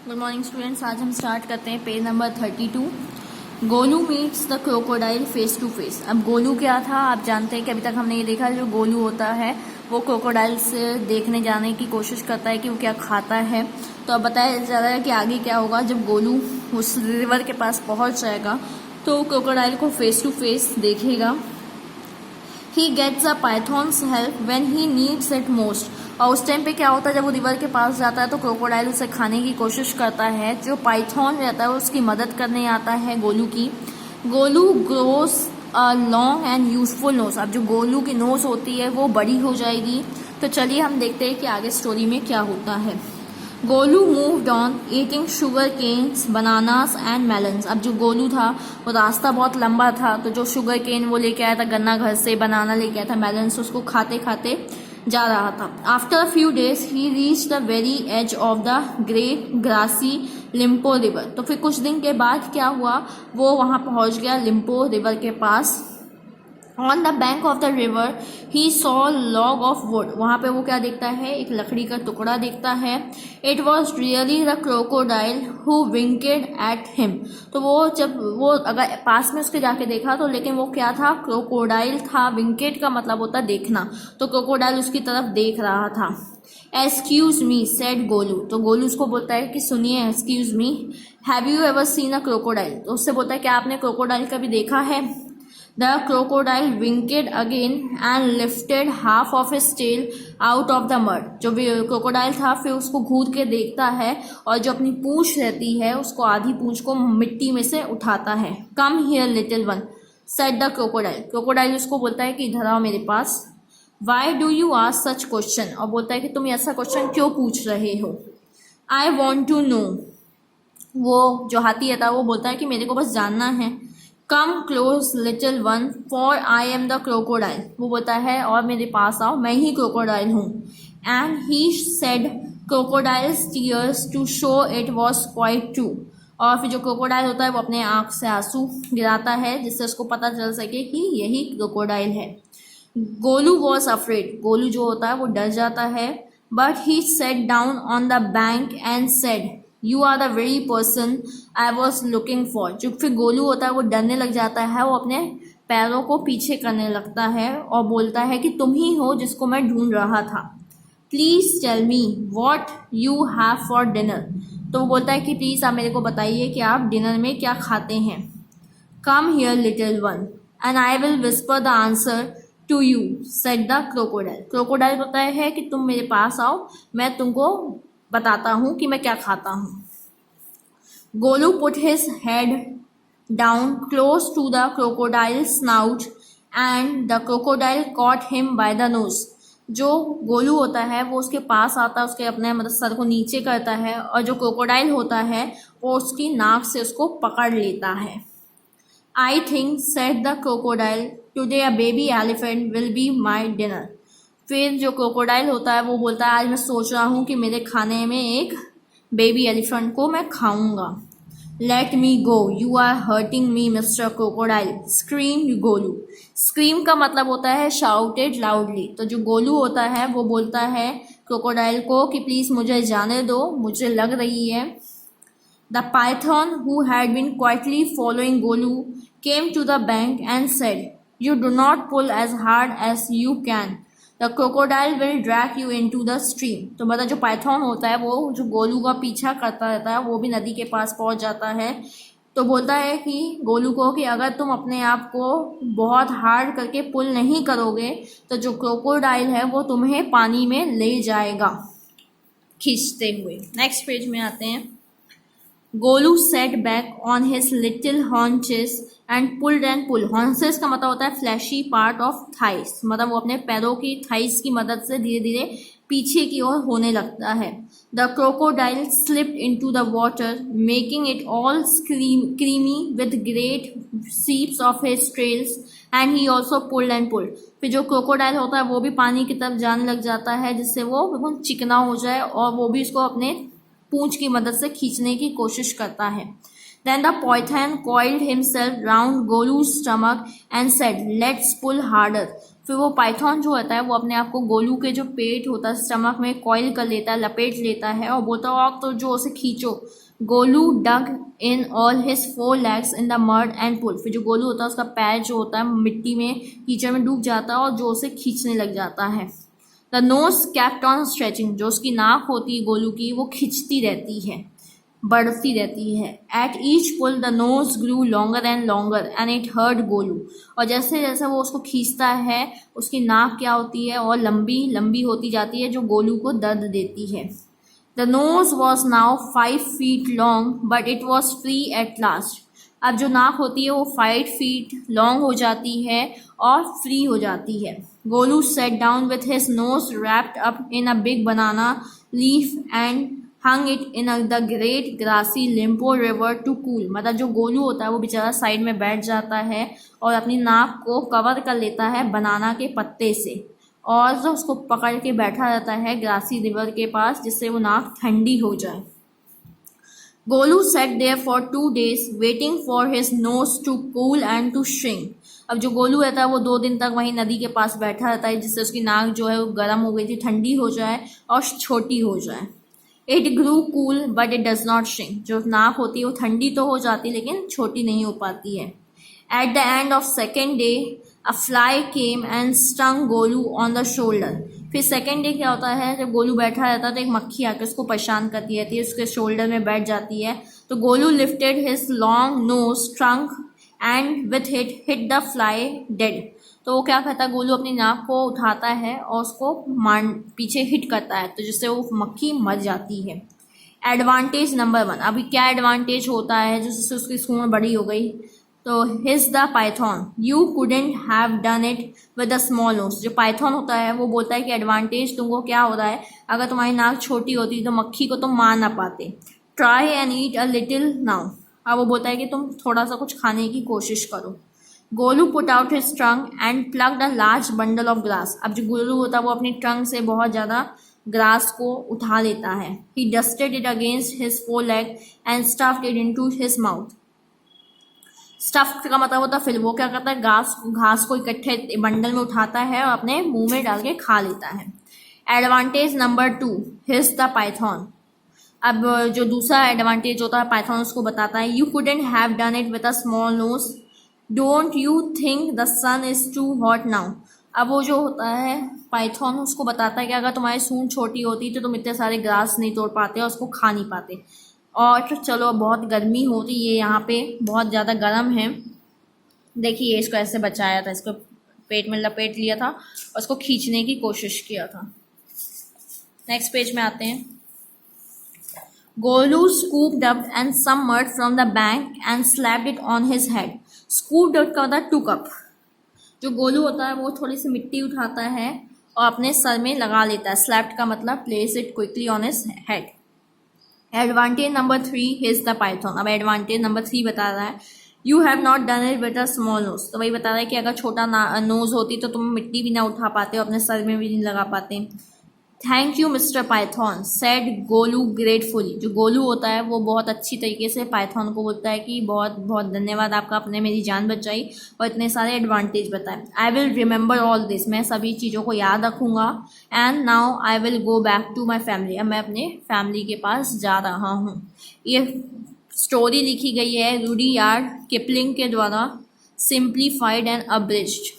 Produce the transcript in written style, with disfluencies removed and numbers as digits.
Good morning students. आज हम start करते हैं page number 32। Golu meets the crocodile face to face. अब गोलू क्या था आप जानते हैं कि अभी तक हमने ये देखा, जो गोलू होता है वो क्रोकोडाइल से देखने जाने की कोशिश करता है कि वो क्या खाता है। तो अब बताया जा रहा है कि आगे क्या होगा। जब गोलू उस रिवर के पास पहुंच जाएगा तो क्रोकोडाइल को फेस टू फेस देखेगा। He gets a python's help when he needs it most. और उस टाइम पे क्या होता है, जब वो रिवर के पास जाता है तो क्रोकोडाइल उसे खाने की कोशिश करता है। जो पाइथॉन रहता है उसकी मदद करने आता है गोलू की। Golu grows a long and useful nose. अब जो गोलू की नोज होती है वो बड़ी हो जाएगी। तो चलिए हम देखते हैं कि आगे स्टोरी में क्या होता है। Golu moved on eating sugar canes bananas and melons. अब जो गोलू था वो रास्ता बहुत लंबा था, तो जो शुगर केन वो लेके आया था गन्ना घर से, बनाना लेके आया था, मेलन्स उसको खाते खाते जा रहा था। After a few days he reach the very edge of the great grassy Limpopo river. तो फिर कुछ दिन के बाद क्या हुआ, वो वहां पहुंच गया लिम्पो रिवर के पास। On the bank of the river he saw log of wood. वहां पे वो क्या देखता है, एक लकड़ी का टुकड़ा देखता है। It was really the crocodile who winked at him. तो वो जब वो अगर पास में उसके जाके देखा तो लेकिन वो क्या था, क्रोकोडाइल था। विंकेड का मतलब होता है देखना, तो क्रोकोडाइल उसकी तरफ देख रहा था। Excuse me said Golu. तो गोलू उसको बोलता है कि सुनिए, excuse me, have you ever seen a crocodile. तो उससे बोलता है क्या आपने क्रोकोडाइल कभी देखा है। The crocodile winked again and lifted half of his tail out of the mud। जो भी क्रोकोडाइल था फिर उसको घूर के देखता है और जो अपनी पूंछ रहती है उसको आधी पूंछ को मिट्टी में से उठाता है। Come here little one said the crocodile। Crocodile उसको बोलता है कि इधर आओ मेरे पास। Why do you ask such question। और बोलता है कि तुम ऐसा क्वेश्चन क्यों पूछ रहे हो। I want to know। वो जो हाथी था वो बोलता है कि मेरे को बस जानना है। Come close little one for I am the crocodile. वो बोलता है और मेरे पास आओ, मैं ही क्रोकोडाइल हूँ। And he said crocodile's tears to show it was quite true. और फिर जो क्रोकोडाइल होता है वो अपने आँख से आंसू गिराता है जिससे उसको पता चल सके कि यही क्रोकोडाइल है। Golu was afraid. गोलू जो होता है वो डर जाता है। But he sat down on the bank and said you are the very person I was looking for. जो फिर गोलू होता है वो डरने लग जाता है, वो अपने पैरों को पीछे करने लगता है और बोलता है कि तुम ही हो जिसको मैं ढूंढ रहा था। Please tell me what you have for dinner. तो वो बोलता है कि प्लीज आप मेरे को बताइए कि आप डिनर में क्या खाते हैं। Come here little one and I will whisper the answer to you said the crocodile. Crocodile बोलता है कि तुम मेरे पास आओ, मैं तुमको बताता हूं कि मैं क्या खाता हूं। Golu put his head down close to the crocodile snout and the crocodile caught him by the nose. जो गोलू होता है वो उसके पास आता है, उसके अपने मतलब सर को नीचे करता है और जो क्रोकोडाइल होता है वो उसकी नाक से उसको पकड़ लेता है। I think said the crocodile today a baby elephant will be my dinner. फिर जो क्रोकोडाइल होता है वो बोलता है आज मैं सोच रहा हूँ कि मेरे खाने में एक बेबी एलिफेंट को मैं खाऊंगा। Let me go you are hurting me mister crocodile scream Golu. Scream का मतलब होता है शाउटेड लाउडली। तो जो गोलू होता है वो बोलता है क्रोकोडाइल को कि प्लीज मुझे जाने दो, मुझे लग रही है। The python who had been quietly following Golu came to the bank and said you do not pull as hard as you can, the crocodile will drag you into the stream. तो मतलब जो python होता है वो जो गोलू का पीछा करता रहता है वो भी नदी के पास पहुंच जाता है। तो बोलता है कि गोलू को कि अगर तुम अपने आप को बहुत हार्ड करके पुल नहीं करोगे तो जो क्रोकोडाइल है वो तुम्हें पानी में ले जाएगा खींचते हुए। नेक्स्ट पेज में आते हैं। Golu sat back on his little haunches and pulled and pull. Haunches का मतलब होता है फ्लैशी पार्ट ऑफ थाइस, मतलब वो अपने पैरों की थाइस की मदद से धीरे धीरे पीछे की ओर होने लगता है। The crocodile slipped into the water making it all creamy with great sweeps of his tails and he also pulled and pulled. फिर जो क्रोकोडाइल होता है वो भी पानी की तरफ जाने लग जाता है जिससे वो बिल्कुल चिकना हो जाए और वो भी उसको अपने पूंछ की मदद से खींचने की कोशिश करता है। Then the python coiled himself round Golu's stomach and said, "Let's pull harder." फिर वो पाइथन जो होता है वो अपने आप को गोलू के जो पेट होता है स्टमक में कॉइल कर लेता है, लपेट लेता है और बोलता है तो जो उसे खींचो। Golu dug in all his 4 legs in the mud and pull. फिर जो गोलू होता है उसका पैर जो होता है मिट्टी में कीचड़ में डूब जाता है और जो उसे खींचने लग जाता है। The nose kept on stretching. जो उसकी नाक होती है गोलू की वो खिंचती रहती है, बढ़ती रहती है। At each pull the nose grew longer and longer and it hurt Golu. और जैसे जैसे वो उसको खींचता है उसकी नाक क्या होती है और लंबी लंबी होती जाती है जो गोलू को दर्द देती है। The nose was now 5 feet long but it was free at last. अब जो नाक होती है वो 5 feet लॉन्ग हो जाती है और फ्री हो जाती है। Golu sat down with his nose wrapped up in a big banana leaf and hung it in the great grassy Limpopo river to cool. मतलब जो गोलू होता है वो बेचारा साइड में बैठ जाता है और अपनी नाक को कवर कर लेता है बनाना के पत्ते से और जो उसको पकड़ के बैठा रहता है ग्रासी रिवर के पास जिससे वो नाक ठंडी हो जाए। Golu sat there for 2 days waiting for his nose to cool and to shrink. अब जो गोलू रहता है वो 2 दिन तक वहीं नदी के पास बैठा रहता है जिससे उसकी नाक जो है वो गर्म हो गई थी, ठंडी हो जाए और छोटी हो जाए। It grew cool but it does not shrink. जो नाक होती है वो ठंडी तो हो जाती है लेकिन छोटी नहीं हो पाती है। At the end of second day a fly came and stung Golu on the shoulder. फिर सेकेंड डे क्या होता है, जब गोलू बैठा रहता है तो एक मक्खी आकर उसको परेशान करती रहती है, उसके शोल्डर में बैठ जाती है। तो Golu lifted his long nose trunk and with hit the fly dead. तो वो क्या करता है, गोलू अपनी नाक को उठाता है और उसको पीछे हिट करता है तो जिससे वो मक्खी मर जाती है। Advantage number 1। अभी क्या एडवांटेज होता है जिससे उसकी सूंड बड़ी हो गई। तो hissed the python you couldn't have done it with a small nose. जो पाइथन होता है वो बोलता है कि एडवांटेज तुमको क्या हो रहा है, अगर तुम्हारी नाक छोटी होती तो मक्खी को तुम मार ना पाते। Try and eat a little now. अब वो बोलता है कि तुम थोड़ा सा कुछ खाने की कोशिश करो। Golu put out his trunk and plucked a large bundle of grass. अब जो गोलू होता है वो अपनी ट्रंक से बहुत ज़्यादा ग्रास को उठा लेता है। He dusted it against his 4 legs and stuffed it into his mouth. Stuffed का मतलब होता है फिर वो क्या करता है, घास को इकट्ठे बंडल में उठाता है और अपने मुंह में डाल के खा लेता है। Advantage number 2 his the Python. अब जो दूसरा एडवांटेज होता है पाइथन उसको बताता है, you couldn't have done it with a small nose don't you think the sun is too hot now. अब वो जो होता है पाइथन उसको बताता है कि अगर तुम्हारी सूंड छोटी होती तो तुम इतने सारे ग्रास नहीं तोड़ पाते और उसको खा नहीं पाते। और चलो बहुत गर्मी होती है यहाँ पे, बहुत ज़्यादा गर्म है। देखिए इसको ऐसे बचाया था, इसको पेट में लपेट लिया था और उसको खींचने की कोशिश किया था। नेक्स्ट पेज में आते हैं। Golu scooped up and some mud from the bank and slapped it on his head. Scooped up का मतलब took up। जो गोलू होता है वो थोड़ी सी मिट्टी उठाता है और अपने सर में लगा लेता है। slapped का मतलब place it quickly on his head. Advantage number 3 is the python। अब एडवांटेज नंबर 3 बता रहा है, you have not done it with a small nose. तो वही बता रहा है कि अगर छोटा नोज होती तो तुम मिट्टी भी ना उठा पाते और अपने सर में भी नहीं लगा पाते। Thank you mister Python said Golu gratefully. जो गोलू होता है वो बहुत अच्छी तरीके से पाइथन को बोलता है कि बहुत बहुत धन्यवाद आपका, आपने मेरी जान बचाई और इतने सारे एडवांटेज बताए। I will remember all this. मैं सभी चीज़ों को याद रखूँगा। And now I will go back to my family. अब मैं अपने फैमिली के पास जा रहा हूँ। ये स्टोरी लिखी गई है रुडयार्ड किपलिंग के द्वारा, सिंप्लीफाइड एंड अब्रिज्ड।